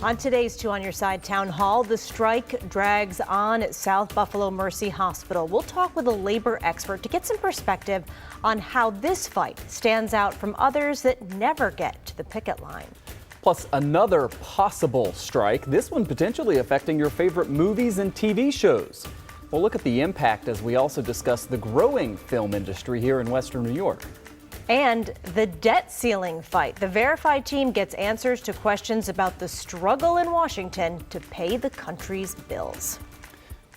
On today's Two on Your Side Town Hall, the strike drags on at South Buffalo Mercy Hospital. We'll talk with a labor expert to get some perspective on how this fight stands out from others that never get to the picket line. Plus another possible strike, this one potentially affecting your favorite movies and TV shows. We'll look at the impact as we also discuss the growing film industry here in Western New York. And the debt ceiling fight. The Verified team gets answers to questions about the struggle in Washington to pay the country's bills.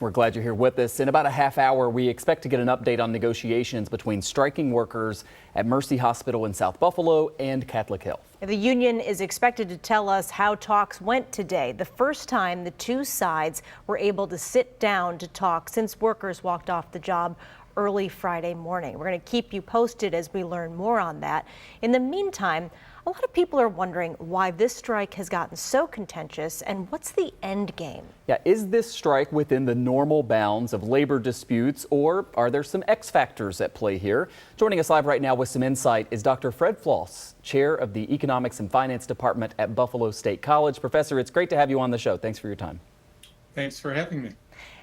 We're glad you're here with us. In about a half hour, we expect to get an update on negotiations between striking workers at Mercy Hospital in South Buffalo and Catholic Health. The union is expected to tell us how talks went today, the first time the two sides were able to sit down to talk since workers walked off the job early Friday morning. We're going to keep you posted as we learn more on that. In the meantime, a lot of people are wondering why this strike has gotten so contentious and what's the end game? Yeah, is this strike within the normal bounds of labor disputes, or are there some X factors at play here? Joining us live right now with some insight is Dr. Fred Floss, chair of the Economics and Finance Department at Buffalo State College. Professor, it's great to have you on the show. Thanks for your time. Thanks for having me.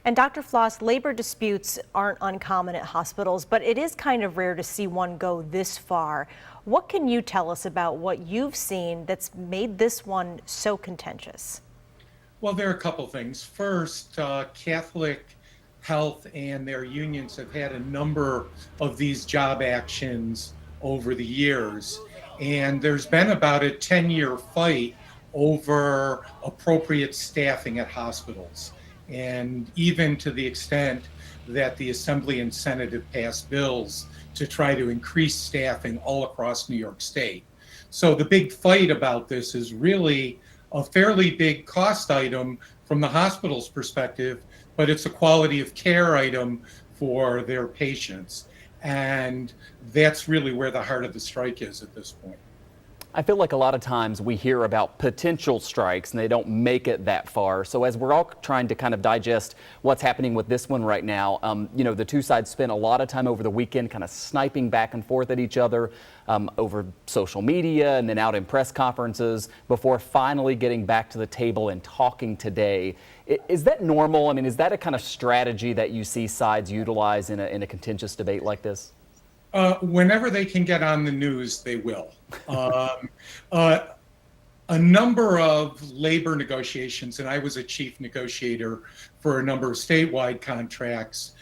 And Dr. Floss, labor disputes aren't uncommon at hospitals, but it is kind of rare to see one go this far. What can you tell us about what you've seen that's made this one so contentious? Well, there are a couple things. First, Catholic Health and their unions have had a number of these job actions over the years, and there's been about a 10-year fight over appropriate staffing at hospitals. And even to the extent that the Assembly and Senate have passed bills to try to increase staffing all across New York State. So the big fight about this is really a fairly big cost item from the hospital's perspective, but it's a quality of care item for their patients. And that's really where the heart of the strike is at this point. I feel like a lot of times we hear about potential strikes and they don't make it that far. So as we're all trying to kind of digest what's happening with this one right now, the two sides spent a lot of time over the weekend kind of sniping back and forth at each other over social media and then out in press conferences before finally getting back to the table and talking today. Is that normal? I mean, is that a kind of strategy that you see sides utilize in a contentious debate like this? Whenever they can get on the news, they will. A number of labor negotiations, and I was a chief negotiator for a number of statewide contracts.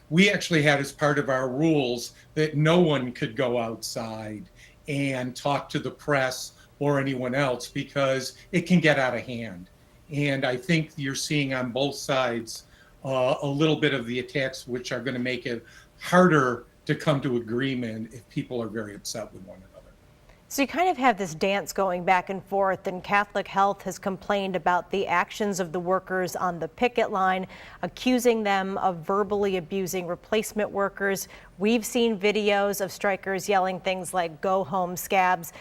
We actually had as part of our rules that no one could go outside and talk to the press or anyone else because it can get out of hand. And I think you're seeing on both sides a little bit of the attacks, which are going to make it harder to come to agreement if people are very upset with one another. So you kind of have this dance going back and forth, and Catholic Health has complained about the actions of the workers on the picket line, accusing them of verbally abusing replacement workers. We've seen videos of strikers yelling things like "go home, scabs."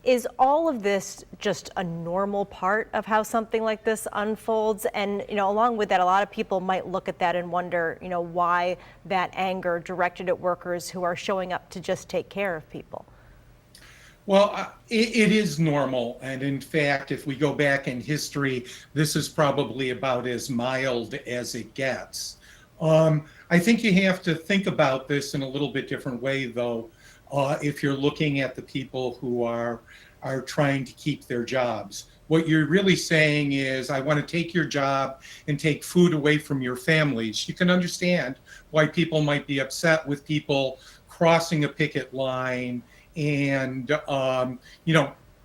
Is all of this just a normal part of how something like this unfolds? And, along with that, a lot of people might look at that and wonder, why that anger directed at workers who are showing up to just take care of people. Well, it is normal. And in fact, if we go back in history, this is probably about as mild as it gets. I think you have to think about this in a little bit different way, though. If you're looking at the people who are trying to keep their jobs. What you're really saying is, I want to take your job and take food away from your families. You can understand why people might be upset with people crossing a picket line and,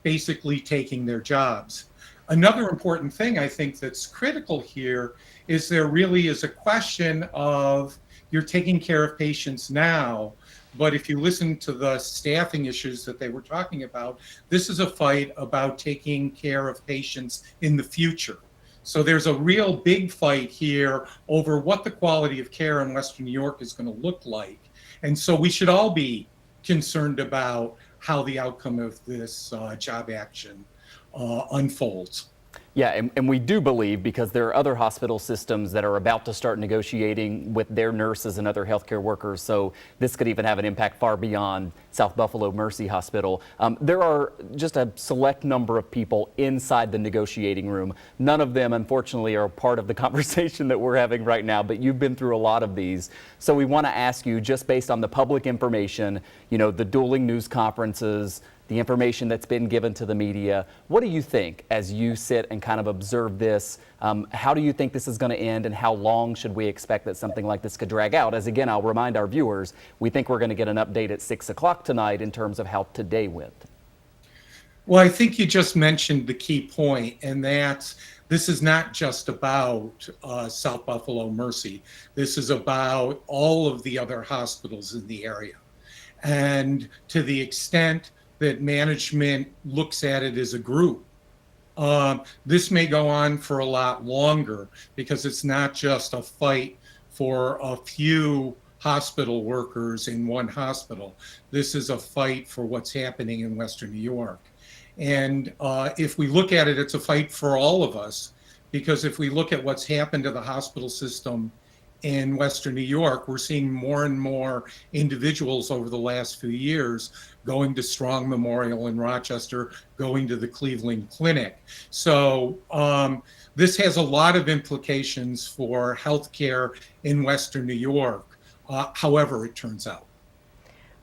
basically taking their jobs. Another important thing I think that's critical here is there really is a question of you're taking care of patients now. But if you listen to the staffing issues that they were talking about, this is a fight about taking care of patients in the future. So there's a real big fight here over what the quality of care in Western New York is going to look like. And so we should all be concerned about how the outcome of this job action unfolds. Yeah, and we do believe, because there are other hospital systems that are about to start negotiating with their nurses and other healthcare workers, so this could even have an impact far beyond South Buffalo Mercy Hospital. There are just a select number of people inside the negotiating room. None of them, unfortunately, are part of the conversation that we're having right now, but you've been through a lot of these. So we want to ask you, just based on the public information, you know, the dueling news conferences, the information that's been given to the media, what do you think as you sit and kind of observe this? How do you think this is going to end, and how long should we expect that something like this could drag out? As again, I'll remind our viewers, we think we're going to get an update at 6 o'clock tonight in terms of how today went. Well, I think you just mentioned the key point, and that's this is not just about South Buffalo Mercy. This is about all of the other hospitals in the area. And to the extent that management looks at it as a group, this may go on for a lot longer, because it's not just a fight for a few hospital workers in one hospital. This is a fight for what's happening in Western New York. And if we look at it, it's a fight for all of us, because if we look at what's happened to the hospital system in Western New York, we're seeing more and more individuals over the last few years going to Strong Memorial in Rochester, going to the Cleveland Clinic. So this has a lot of implications for healthcare in Western New York, however it turns out.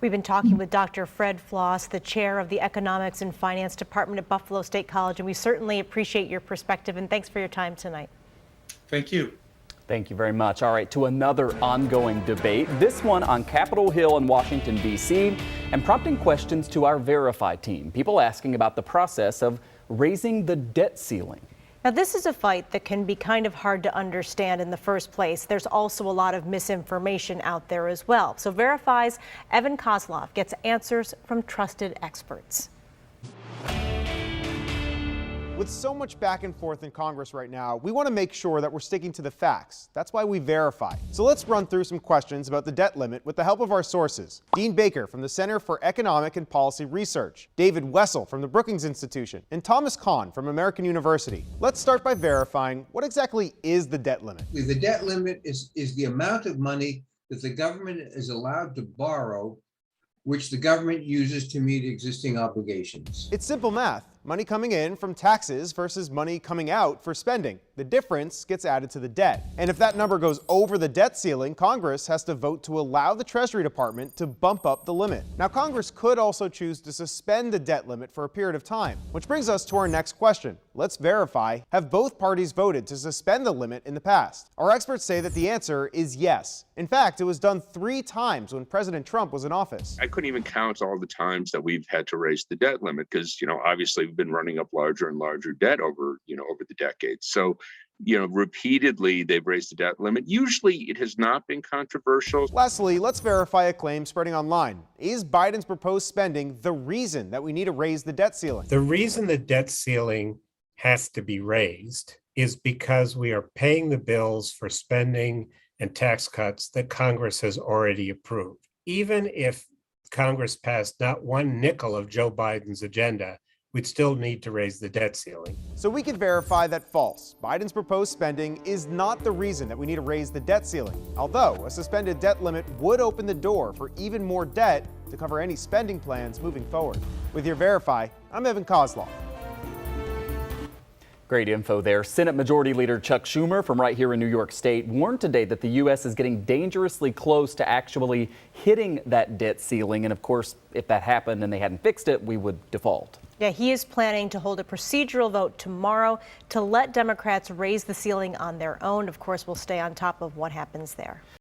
We've been talking with Dr. Fred Floss, the chair of the Economics and Finance Department at Buffalo State College, and we certainly appreciate your perspective, and thanks for your time tonight. Thank you. Thank you very much. All right, to another ongoing debate, this one on Capitol Hill in Washington, D.C., and prompting questions to our Verify team. People asking about the process of raising the debt ceiling. Now, this is a fight that can be kind of hard to understand in the first place. There's also a lot of misinformation out there as well. So Verify's Evan Kozlov gets answers from trusted experts. With so much back and forth in Congress right now, we want to make sure that we're sticking to the facts. That's why we verify. So let's run through some questions about the debt limit with the help of our sources. Dean Baker from the Center for Economic and Policy Research, David Wessel from the Brookings Institution, and Thomas Kahn from American University. Let's start by verifying what exactly is the debt limit. The debt limit is the amount of money that the government is allowed to borrow, which the government uses to meet existing obligations. It's simple math. Money coming in from taxes versus money coming out for spending. The difference gets added to the debt. And if that number goes over the debt ceiling, Congress has to vote to allow the Treasury Department to bump up the limit. Now, Congress could also choose to suspend the debt limit for a period of time, which brings us to our next question. Let's verify, have both parties voted to suspend the limit in the past? Our experts say that the answer is yes. In fact, it was done 3 times when President Trump was in office. I couldn't even count all the times that we've had to raise the debt limit because, obviously we've been running up larger and larger debt over the decades. So, repeatedly they've raised the debt limit. Usually it has not been controversial. Lastly, let's verify a claim spreading online. Is Biden's proposed spending the reason that we need to raise the debt ceiling? The reason the debt ceiling has to be raised is because we are paying the bills for spending and tax cuts that Congress has already approved. Even if Congress passed not one nickel of Joe Biden's agenda, we'd still need to raise the debt ceiling. So we can verify that false. Biden's proposed spending is not the reason that we need to raise the debt ceiling. Although a suspended debt limit would open the door for even more debt to cover any spending plans moving forward. With your Verify, I'm Evan Kozlov. Great info there. Senate Majority Leader Chuck Schumer from right here in New York State warned today that the U.S. is getting dangerously close to actually hitting that debt ceiling. And of course, if that happened and they hadn't fixed it, we would default. Yeah, he is planning to hold a procedural vote tomorrow to let Democrats raise the ceiling on their own. Of course, we'll stay on top of what happens there.